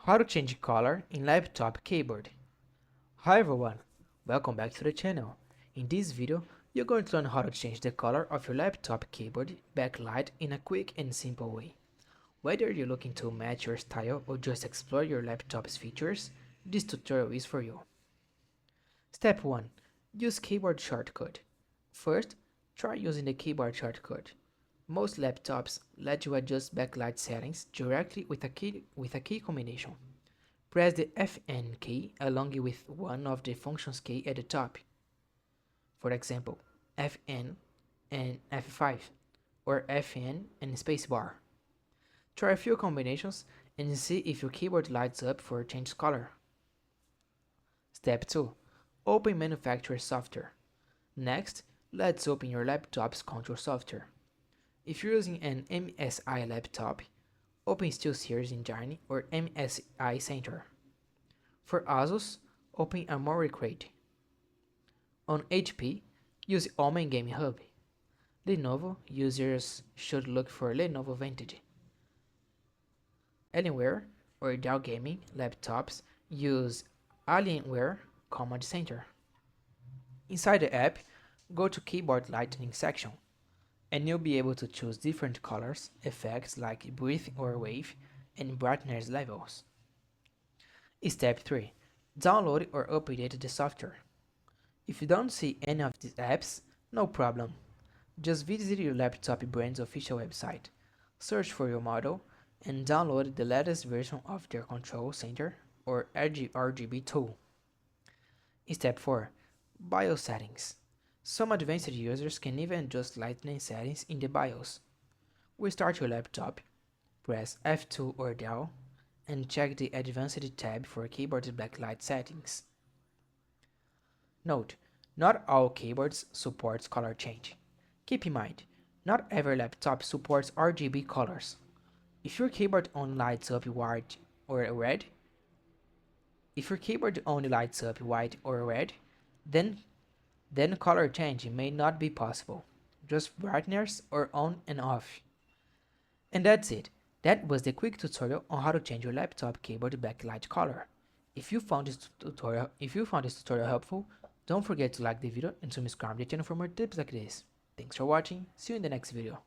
How to change color in laptop keyboard. Hi everyone, welcome back to the channel. In this video, you're going to learn how to change the color of your laptop keyboard backlight in a quick and simple way. Whether you're looking to match your style or just explore your laptop's features, this tutorial is for you. Step 1. Use keyboard shortcut. First, try using the keyboard shortcut. Most laptops let you adjust backlight settings directly with a key combination. Press the Fn key along with one of the functions key at the top. For example, Fn and F5 or Fn and spacebar. Try a few combinations and see if your keyboard lights up for change color. Step 2. Open manufacturer software. Next, let's open your laptop's control software. If you're using an MSI laptop, open SteelSeries Engine or MSI Center. For ASUS, open Armoury Crate. On HP, use Omen Game Hub. Lenovo users should look for Lenovo Vantage. Alienware or Dell Gaming laptops use Alienware Command Center. Inside the app, go to Keyboard Lighting section, and you'll be able to choose different colors, effects like breath or wave, and brightness levels. Step 3. Download or update the software. If you don't see any of these apps, no problem. Just visit your laptop brand's official website, search for your model, and download the latest version of their control center or RGB tool. Step 4. BIOS settings. Some advanced users can even adjust lighting settings in the BIOS. Restart your laptop, press F2 or Del, and check the Advanced tab for keyboard backlight settings. Note: not all keyboards support color change. Keep in mind, not every laptop supports RGB colors. If your keyboard only lights up white or red, then color change may not be possible, just brightness or on and off. And that's it. That was the quick tutorial on how to change your laptop keyboard backlight color. If you found this tutorial helpful, don't forget to like the video and subscribe to the channel for more tips like this. Thanks for watching, see you in the next video.